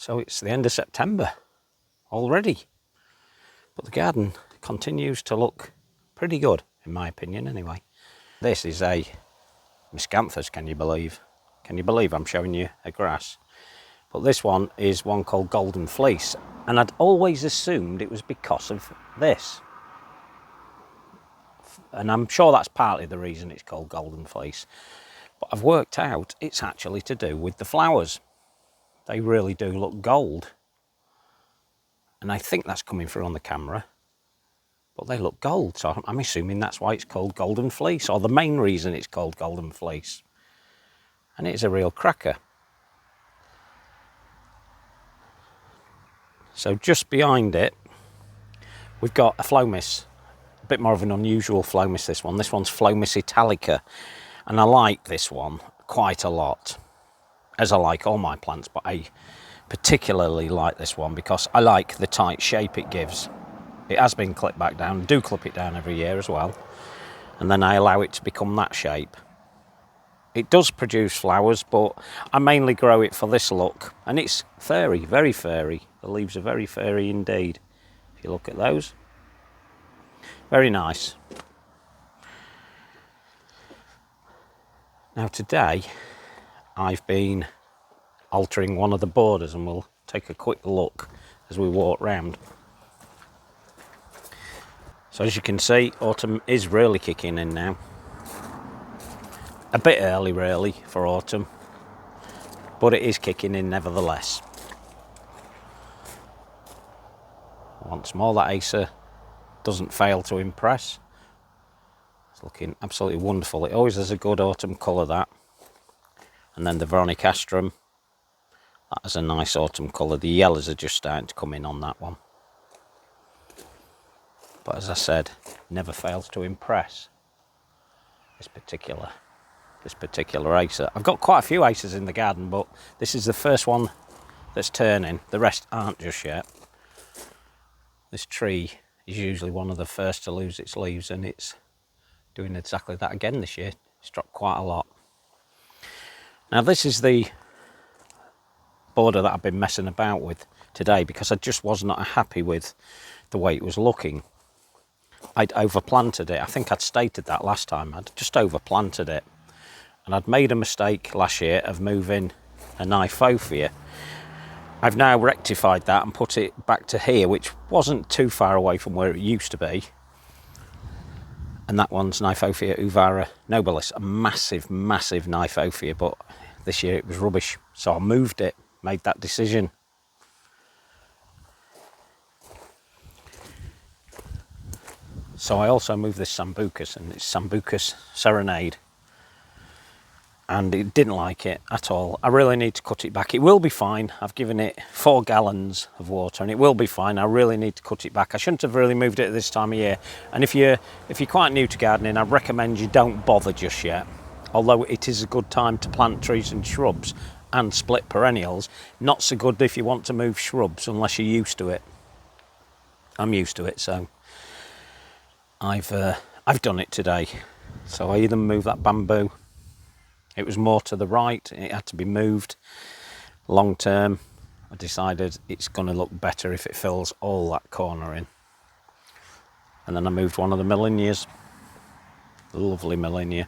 So it's the end of September already. But the garden continues to look pretty good, in my opinion anyway. This is a miscanthus, can you believe? Can you believe I'm showing you a grass? But this one is one called golden fleece, and I'd always assumed it was because of this. And I'm sure that's partly the reason it's called golden fleece. But I've worked out it's actually to do with the flowers. They really do look gold. And I think that's coming through on the camera. But they look gold, so I'm assuming that's why it's called golden fleece, or the main reason it's called golden fleece. And it's a real cracker. So just behind it, we've got a Phlomis. A bit more of an unusual Phlomis, this one. This one's Phlomis italica. And I like this one quite a lot, as I like all my plants, but I particularly like this one because I like the tight shape it gives. It has been clipped back down. I do clip it down every year as well, and then I allow it to become that shape. It does produce flowers, but I mainly grow it for this look, and it's furry, very furry. The leaves are very furry indeed. If you look at those, very nice. Now today I've been altering one of the borders, and we'll take a quick look as we walk round. So as you can see, autumn is really kicking in now. A bit early really for autumn, but it is kicking in nevertheless. Once more, that Acer doesn't fail to impress. It's looking absolutely wonderful. It always has a good autumn colour, that. And then the Veronicastrum, that has a nice autumn colour. The yellows are just starting to come in on that one. But as I said, never fails to impress, this particular Acer. I've got quite a few Acers in the garden, but this is the first one that's turning. The rest aren't just yet. This tree is usually one of the first to lose its leaves, and it's doing exactly that again this year. It's dropped quite a lot. Now this is the border that I've been messing about with today because I just was not happy with the way it was looking. I'd overplanted it. I think I'd stated that last time. I'd just overplanted it. And I'd made a mistake last year of moving a Nyphophia. I've now rectified that and put it back to here, which wasn't too far away from where it used to be. And that one's Nyphophia uvara nobilis, a massive, massive Nyphophia, but this year it was rubbish. So I moved it, made that decision. So I also moved this Sambucus, and it's Sambucus Serenade. And it didn't like it at all. I really need to cut it back. It will be fine. I've given it 4 gallons of water and it will be fine. I really need to cut it back. I shouldn't have really moved it at this time of year. And if you're quite new to gardening, I recommend you don't bother just yet. Although it is a good time to plant trees and shrubs and split perennials. Not so good if you want to move shrubs unless you're used to it. I'm used to it, so I've done it today. So I either move that bamboo. It was more to the right, it had to be moved. Long term, I decided it's going to look better if it fills all that corner in. And then I moved one of the Millenias, the lovely Millenia.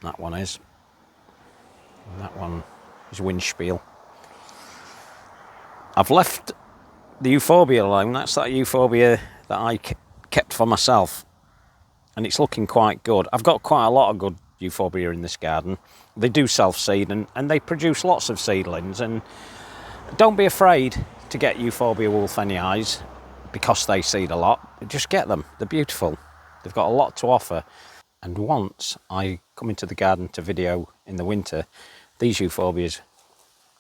That one is. And that one is Windspiel. I've left the Euphorbia alone. That's that Euphorbia that I kept for myself. And it's looking quite good. I've got quite a lot of good Euphorbia in this garden. They do self-seed and they produce lots of seedlings, and don't be afraid to get Euphorbia wolfenii because they seed a lot. Just get them, they're beautiful, they've got a lot to offer. And once I come into the garden to video in the winter, these Euphorbias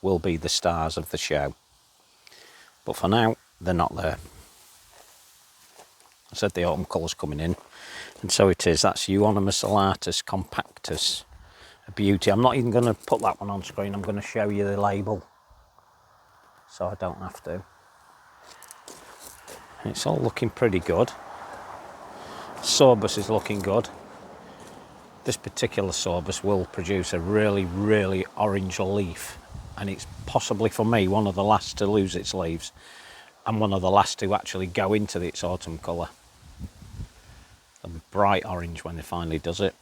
will be the stars of the show, but for now they're not there. I said the autumn colour's coming in, and so it is. That's Euonymus alatus compactus, a beauty. I'm not even going to put that one on screen. I'm going to show you the label, so I don't have to. It's all looking pretty good. Sorbus is looking good. This particular Sorbus will produce a really, really orange leaf and it's possibly for me one of the last to lose its leaves and one of the last to actually go into its autumn colour. A bright orange when it finally does it.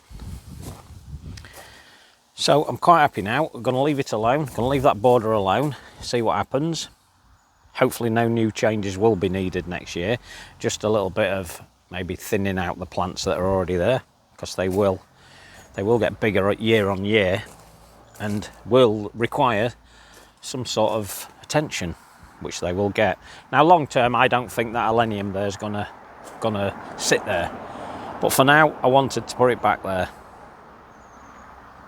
So I'm quite happy now. I'm going to leave it alone. I'm going to leave that border alone, see what happens. Hopefully no new changes will be needed next year. Just a little bit of maybe thinning out the plants that are already there, because they will get bigger year on year and will require some sort of attention, which they will get. Now long term, I don't think that alenium there is gonna sit there, but for now I wanted to put it back there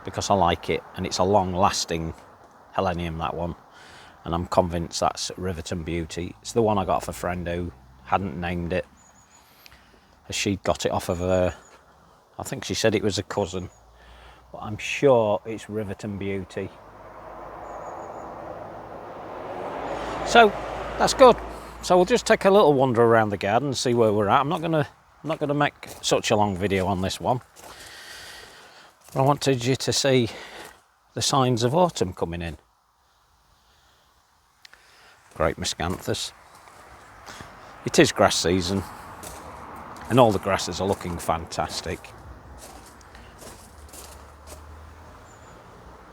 because I like it, and it's a long lasting helenium, that one, and I'm convinced that's Riverton Beauty. It's the one I got off a friend who hadn't named it, as she'd got it off of her, I think she said it was a cousin, but I'm sure it's Riverton Beauty. So that's good. So we'll just take a little wander around the garden and see where we're at. I'm not gonna make such a long video on this one. I wanted you to see the signs of autumn coming in. Great miscanthus. It is grass season, and all the grasses are looking fantastic.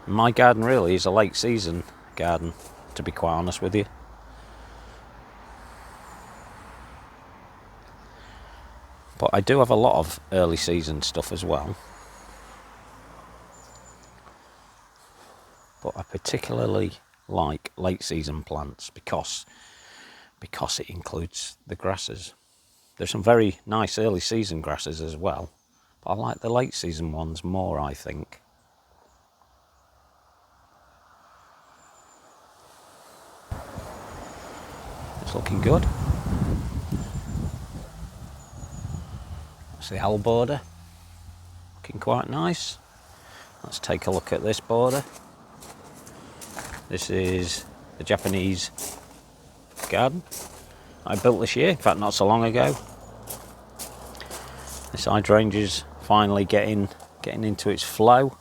My garden really is a late season garden, to be quite honest with you. But I do have a lot of early season stuff as well. But I particularly like late season plants because it includes the grasses. There's some very nice early season grasses as well, but I like the late season ones more, I think. It's looking good. That's the owl border, looking quite nice. Let's take a look at this border. This is the Japanese garden I built this year, in fact not so long ago. This hydrangea's finally getting into its flow,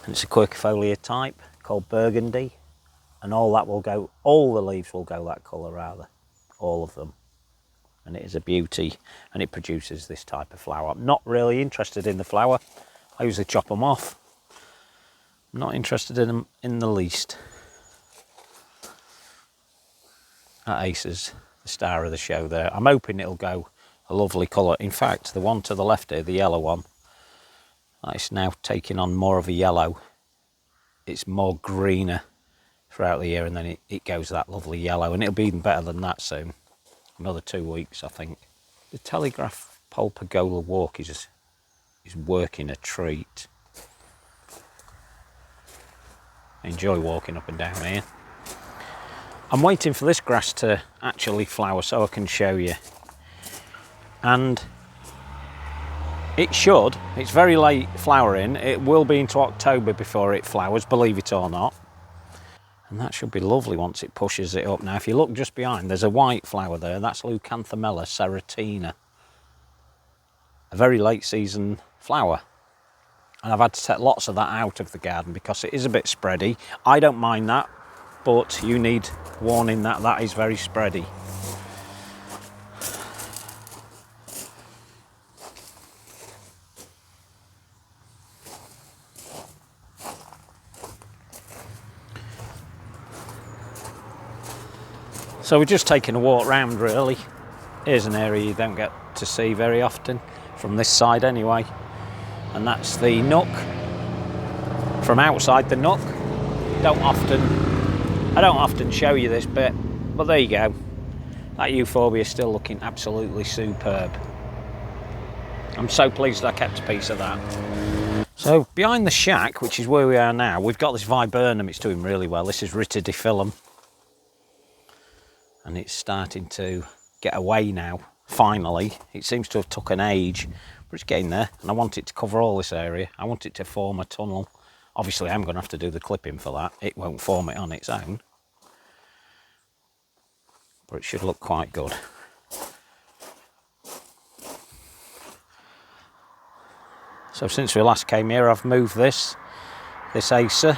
and it's a quercifolia type called Burgundy, and all the leaves will go that colour rather, all of them, and it is a beauty, and it produces this type of flower. I'm not really interested in the flower, I usually chop them off. I'm not interested in them in the least. That Ace is the star of the show there. I'm hoping it'll go a lovely colour. In fact, the one to the left here, the yellow one, it's now taking on more of a yellow. It's more greener throughout the year, and then it goes that lovely yellow, and it'll be even better than that soon. Another 2 weeks, I think. The Telegraph Pole Pergola walk is working a treat. I enjoy walking up and down here. I'm waiting for this grass to actually flower so I can show you. And it should. It's very late flowering. It will be into October before it flowers, believe it or not. And that should be lovely once it pushes it up. Now, if you look just behind, there's a white flower there. That's Leucanthamella serratina. A very late season flower. And I've had to take lots of that out of the garden because it is a bit spready. I don't mind that, but you need warning that that is very spready. So we're just taking a walk round really. Here's an area you don't get to see very often, from this side anyway. And that's the nook. From outside the nook. I don't often show you this bit, but there you go. That euphorbia is still looking absolutely superb. I'm so pleased I kept a piece of that. So behind the shack, which is where we are now, we've got this viburnum. It's doing really well. This is Ritidiphyllum. And it's starting to get away now, finally. It seems to have took an age, but it's getting there. And I want it to cover all this area. I want it to form a tunnel. Obviously, I'm going to have to do the clipping for that. It won't form it on its own. But it should look quite good. So since we last came here, I've moved this Acer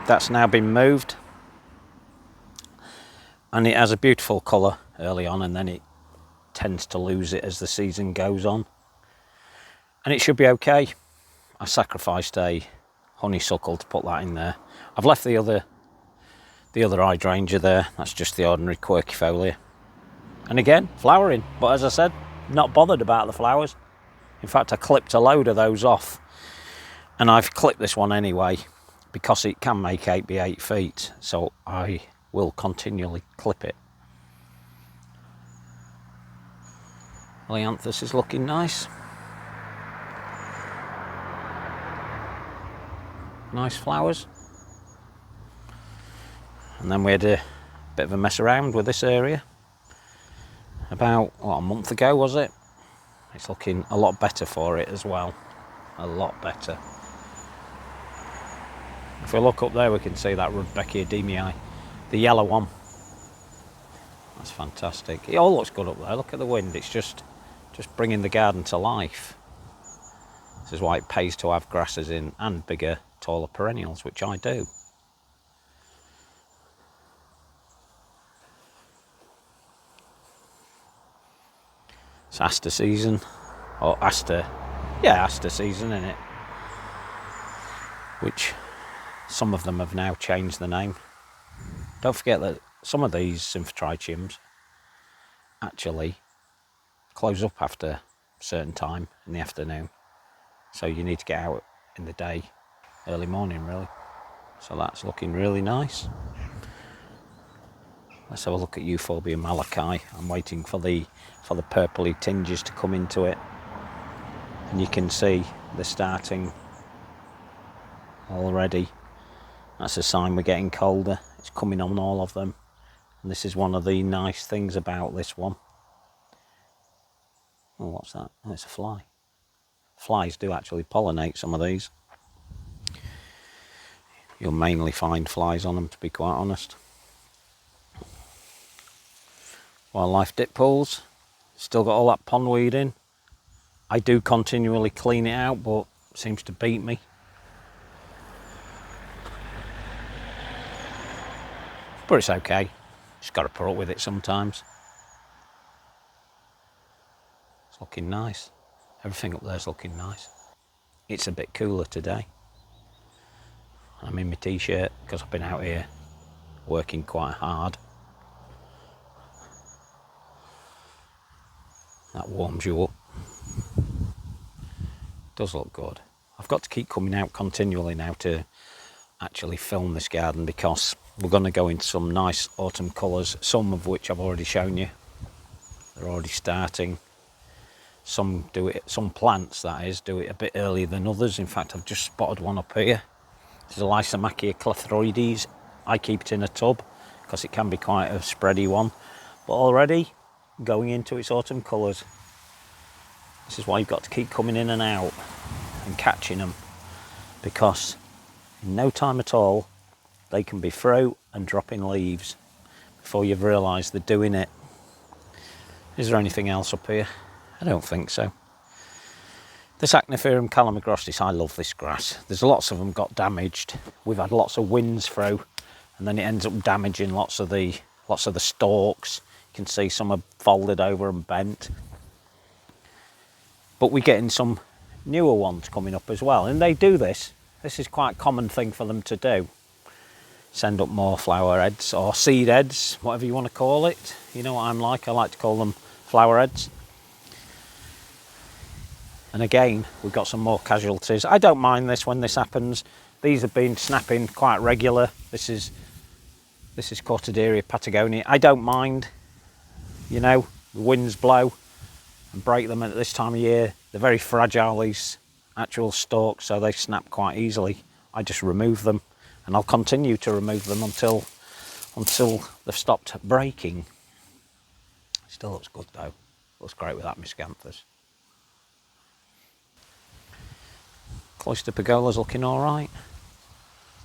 That's now been moved, and it has a beautiful colour early on, and then it tends to lose it as the season goes on, and it should be okay. I sacrificed a honeysuckle to put that in there. I've left the other hydrangea there. That's just the ordinary quercifolia, and again flowering, but as I said, not bothered about the flowers. In fact, I clipped a load of those off, and I've clipped this one anyway because it can make 8 by 8 feet, so I will continually clip it. Helianthus is looking nice. Nice flowers. And then we had a bit of a mess around with this area about, a month ago, was it? It's looking a lot better for it as well. A lot better. If we look up there, we can see that Rudbeckia demii, the yellow one. That's fantastic. It all looks good up there. Look at the wind. It's just bringing the garden to life. This is why it pays to have grasses in and bigger, taller perennials, which I do. It's aster season, or aster season, isn't it? Which some of them have now changed the name. Don't forget that some of these Symphotrichiums actually close up after a certain time in the afternoon. So you need to get out in the day, early morning really. So that's looking really nice. Let's have a look at Euphorbia malachi. I'm waiting for the purpley tinges to come into it. And you can see they're starting already. That's a sign we're getting colder. It's coming on all of them. And this is one of the nice things about this one. Oh, what's that? Oh, it's a fly. Flies do actually pollinate some of these. You'll mainly find flies on them, to be quite honest. Wildlife dip pools. Still got all that pondweed in. I do continually clean it out, but it seems to beat me. But it's okay. Just got to put up with it sometimes. It's looking nice. Everything up there's looking nice. It's a bit cooler today. I'm in my t-shirt because I've been out here working quite hard. That warms you up. Does look good. I've got to keep coming out continually now to actually film this garden because we're going to go into some nice autumn colours, some of which I've already shown you. They're already starting. Some plants that is, do it a bit earlier than others. In fact, I've just spotted one up here. This is a Lysomachia clethroides. I keep it in a tub because it can be quite a spready one. But already going into its autumn colours. This is why you've got to keep coming in and out and catching them, because in no time at all they can be through and dropping leaves before you've realised they're doing it. Is there anything else up here? I don't think so. This Acnophorum calamagrostis, I love this grass. There's lots of them got damaged. We've had lots of winds through, and then it ends up damaging lots of the stalks. You can see some are folded over and bent. But we're getting some newer ones coming up as well, and they do this. This is quite a common thing for them to do. Send up more flower heads or seed heads, whatever you want to call it. You know what I'm like, I like to call them flower heads. And again, we've got some more casualties. I don't mind this when this happens. These have been snapping quite regular. This is Cortaderia patagonia. I don't mind, you know, the winds blow and break them at this time of year. They're very fragile, these actual stalks, so they snap quite easily. I just remove them, and I'll continue to remove them until they've stopped breaking. Still looks good though. Looks great with that miscanthus. Cloister pergola's looking all right.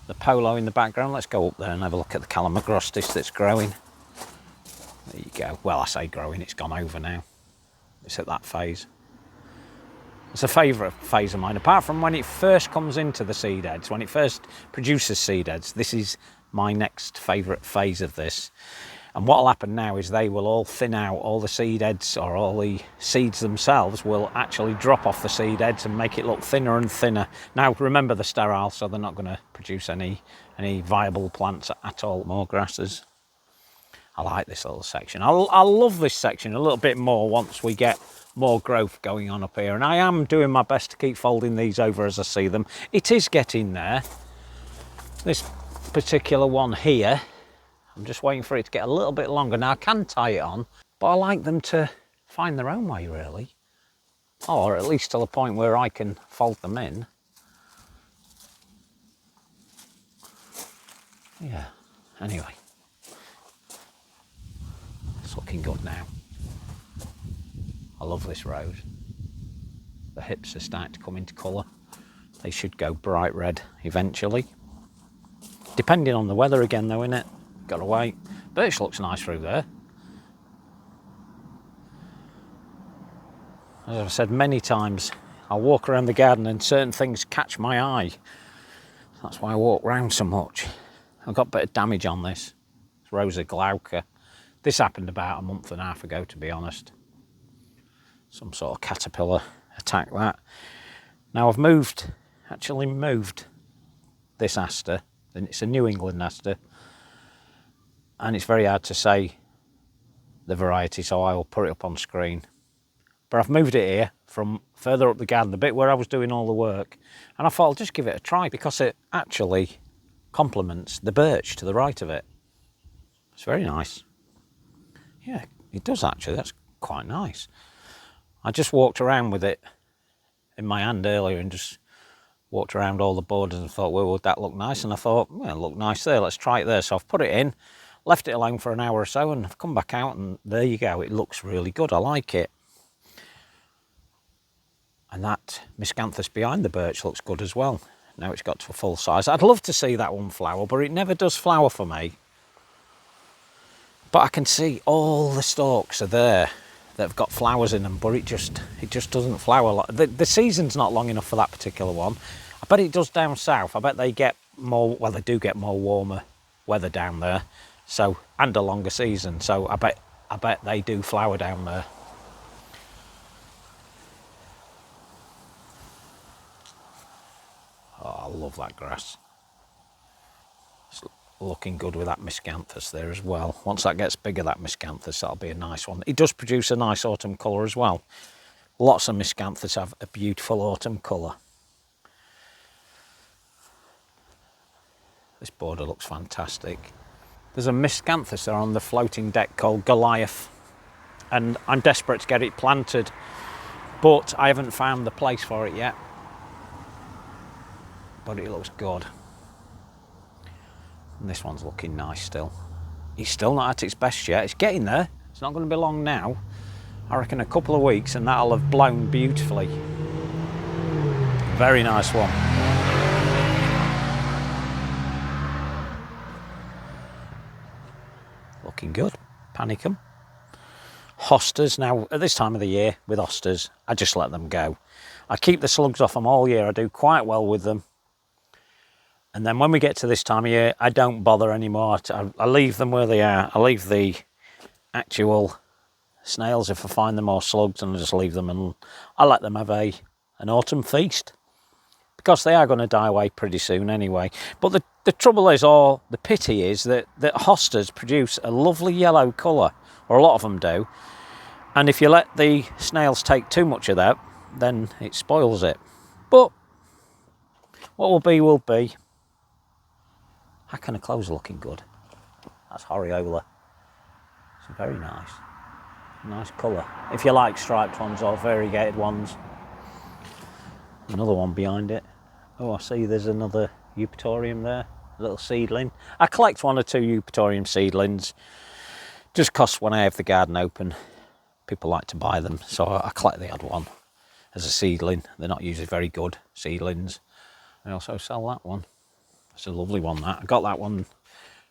The polo in the background. Let's go up there and have a look at the calamagrostis that's growing. There you go. Well, I say growing, it's gone over now. It's at that phase. It's a favourite phase of mine. Apart from when it first comes into the seed heads, when it first produces seed heads, this is my next favourite phase of this. And what will happen now is they will all thin out, all the seed heads, or all the seeds themselves will actually drop off the seed heads and make it look thinner and thinner. Now remember, they're sterile, so they're not going to produce any viable plants at all, more grasses. I like this little section. I'll love this section a little bit more once we get more growth going on up here, and I am doing my best to keep folding these over as I see them. It is getting there. This particular one here, I'm just waiting for it to get a little bit longer. Now I can tie it on, but I like them to find their own way really, or at least to the point where I can fold them in. Yeah, anyway, it's looking good now. I love this rose. The hips are starting to come into colour. They should go bright red eventually. Depending on the weather again though, innit? Gotta wait. Birch looks nice through there. As I've said many times, I'll walk around the garden and certain things catch my eye. That's why I walk round so much. I've got a bit of damage on this. It's Rosa glauca. This happened about a month and a half ago, to be honest. Some sort of caterpillar attacked that. Now I've actually moved this aster, and it's a New England aster, and it's very hard to say the variety, so I will put it up on screen. But I've moved it here from further up the garden, the bit where I was doing all the work, and I thought I'll just give it a try because it actually complements the birch to the right of it. It's very nice. Yeah, it does actually. That's quite nice. I just walked around with it in my hand earlier and just walked around all the borders and thought, well, would that look nice? And I thought, well, it'll look nice there, let's try it there. So I've put it in, left it alone for an hour or so, and I've come back out and there you go. It looks really good, I like it. And that miscanthus behind the birch looks good as well. Now it's got to a full size. I'd love to see that one flower, but it never does flower for me. But I can see all the stalks are there that have got flowers in them, but it just doesn't flower. The season's not long enough for that particular one. I bet it does down south. I bet they get more, well, they do get more warmer weather down there, so, and a longer season. So I bet they do flower down there. Oh, I love that grass. It's looking good with that miscanthus there as well. Once that gets bigger, that miscanthus, that'll be a nice one. It does produce a nice autumn colour as well. Lots of miscanthus have a beautiful autumn colour. This border looks fantastic. There's a miscanthus there on the floating deck called Goliath, and I'm desperate to get it planted, but I haven't found the place for it yet. But it looks good. And this one's looking nice still. It's still not at its best yet. It's getting there. It's not going to be long now. I reckon a couple of weeks and that'll have blown beautifully. Very nice one. Looking good. Panicum. Hostas. Now, at this time of the year, with hostas, I just let them go. I keep the slugs off them all year. I do quite well with them. And then when we get to this time of year, I don't bother anymore. I leave them where they are. I leave the actual snails if I find them, or slugs, and I just leave them, and I let them have an autumn feast, because they are going to die away pretty soon anyway. But the trouble is, or the pity is, that hostas produce a lovely yellow colour, or a lot of them do, and if you let the snails take too much of that, then it spoils it. But what will be will be. That kind of clothes are looking good. That's Horiola. It's very nice. Nice colour. If you like striped ones or variegated ones. Another one behind it. Oh, I see there's another eupatorium there. A little seedling. I collect one or two eupatorium seedlings. Just because when I have the garden open, people like to buy them. So I collect the odd one as a seedling. They're not usually very good seedlings. I also sell that one. It's a lovely one, that. I got that one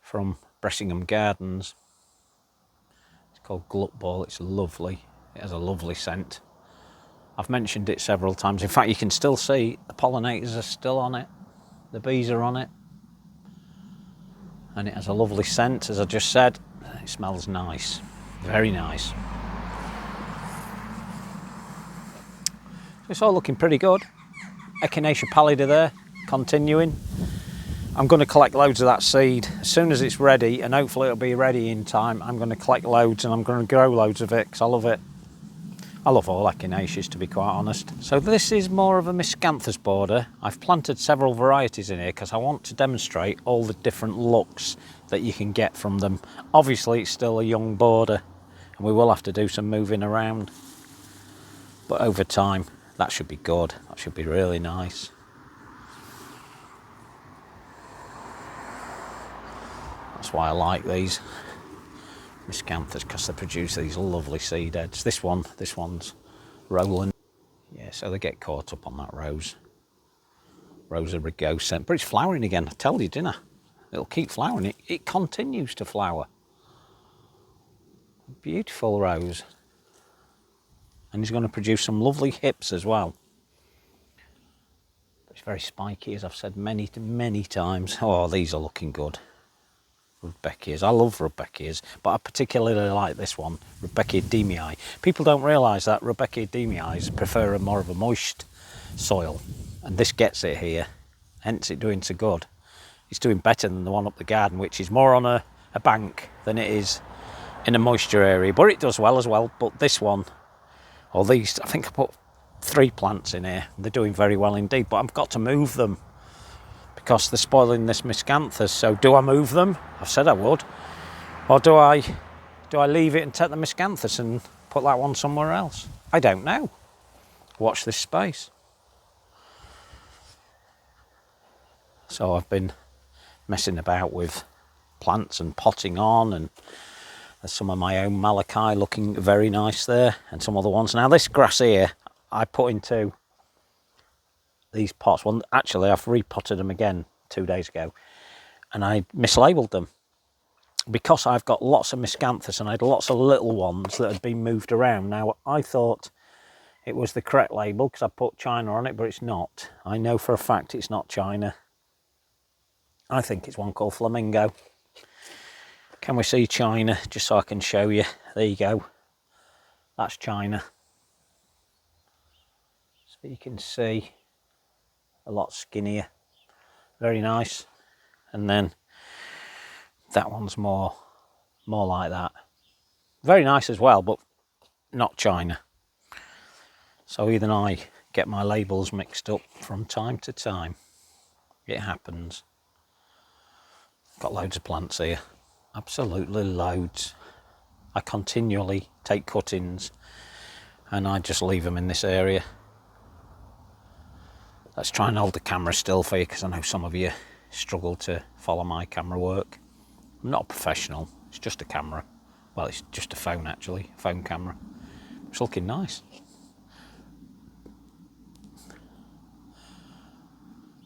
from Bressingham Gardens. It's called Glut Ball. It's lovely. It has a lovely scent. I've mentioned it several times. In fact, you can still see the pollinators are still on it. The bees are on it. And it has a lovely scent, as I just said. It smells nice, very nice. So it's all looking pretty good. Echinacea pallida there, continuing. I'm going to collect loads of that seed as soon as it's ready, and hopefully it'll be ready in time. I'm going to collect loads and I'm going to grow loads of it because I love it. I love all echinaceas, to be quite honest. So this is more of a miscanthus border. I've planted several varieties in here because I want to demonstrate all the different looks that you can get from them. Obviously it's still a young border and we will have to do some moving around, but over time that should be good. That should be really nice. That's why I like these miscanthus, because they produce these lovely seed heads. This one's rolling. Yeah, so they get caught up on that rose. Rosa rugosa. But it's flowering again, I told you, didn't I? It'll keep flowering. It continues to flower. Beautiful rose. And he's going to produce some lovely hips as well. But it's very spiky, as I've said many times. Oh, these are looking good. Rudbeckias. I love Rudbeckias, but I particularly like this one, Rudbeckia demii. People don't realise that Rudbeckia demii prefer more of a moist soil, and this gets it here, hence it doing so good. It's doing better than the one up the garden, which is more on a bank than it is in a moisture area, but it does well as well. But this one, or these, I think I put 3 plants in here, they're doing very well indeed, but I've got to move them because they're spoiling this miscanthus. So do I move them? I've said I would. Or do I leave it and take the miscanthus and put that one somewhere else? I don't know. Watch this space. So I've been messing about with plants and potting on, and there's some of my own Malachi looking very nice there, and some other ones. Now this grass here I put into these pots. Well, actually I've repotted them again 2 days ago, and I mislabeled them because I've got lots of miscanthus and I had lots of little ones that had been moved around. Now I thought it was the correct label because I put China on it, but it's not. I know for a fact it's not China. I think it's one called Flamingo. Can we see China, just so I can show you? There you go. That's China. So you can see a lot skinnier. Very nice. And then that one's more like that. Very nice as well, but not China. So even I get my labels mixed up from time to time. It happens. Got loads of plants here. Absolutely loads. I continually take cuttings and I just leave them in this area. Let's try and hold the camera still for you, because I know some of you struggle to follow my camera work. I'm not a professional, it's just a camera. Well, it's just a phone actually, a phone camera. It's looking nice.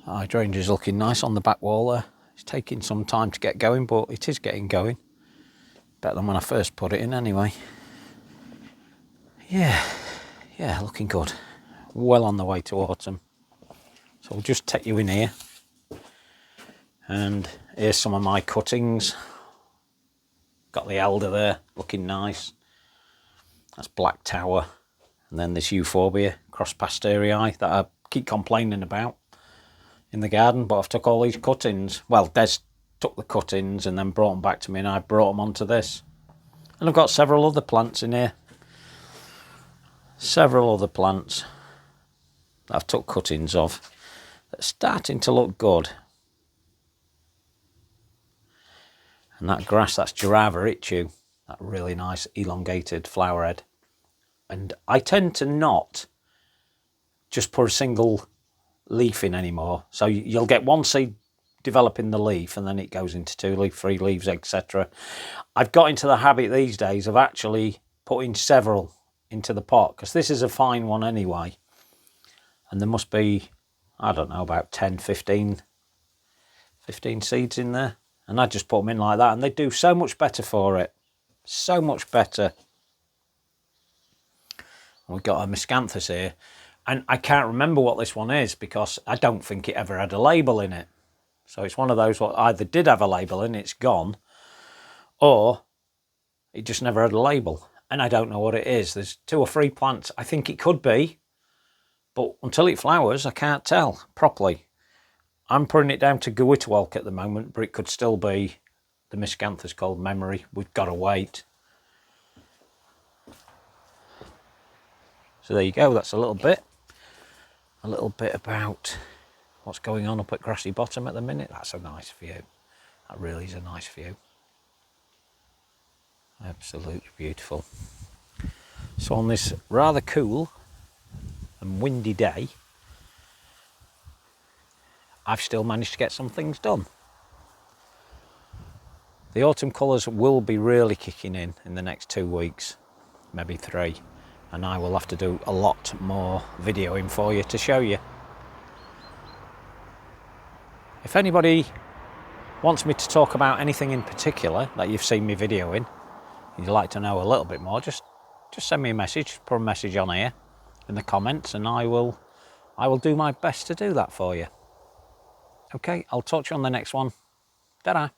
Hydrangea's looking nice on the back wall there. It's taking some time to get going, but it is getting going. Better than when I first put it in anyway. Yeah, looking good. Well on the way to autumn. So I'll just take you in here. And here's some of my cuttings. Got the elder there, looking nice. That's Black Tower. And then this Euphorbia, Cross Pasterii, that I keep complaining about in the garden, but I've took all these cuttings. Well, Des took the cuttings and then brought them back to me, and I brought them onto this. And I've got several other plants in here. Several other plants that I've took cuttings of. That's starting to look good. And that grass, that's Girava Itchu, that really nice elongated flower head. And I tend to not just put a single leaf in anymore. So you'll get one seed developing the leaf and then it goes into 2 leaf, 3 leaves, etc. I've got into the habit these days of actually putting several into the pot, because this is a fine one anyway. And there must be, I don't know, about 10, 15 seeds in there. And I just put them in like that, and they do so much better for it. So much better. We've got a miscanthus here, and I can't remember what this one is because I don't think it ever had a label in it. So it's one of those what either did have a label and it's gone, or it just never had a label, and I don't know what it is. There's 2 or 3 plants I think it could be, but until it flowers I can't tell properly. I'm putting it down to Gewitterwalk at the moment, but it could still be the miscanthus called Memory. We've got to wait. So there you go, that's a little bit about what's going on up at Grassy Bottom at the minute. That's a nice view. That really is a nice view. Absolutely beautiful. So on this rather cool and windy day, I've still managed to get some things done. The autumn colours will be really kicking in the next 2 weeks, maybe 3. And I will have to do a lot more videoing for you to show you. If anybody wants me to talk about anything in particular that you've seen me videoing, you'd like to know a little bit more, just send me a message, put a message on here in the comments, and I will do my best to do that for you. Okay, I'll talk to you on the next one. Ta-da!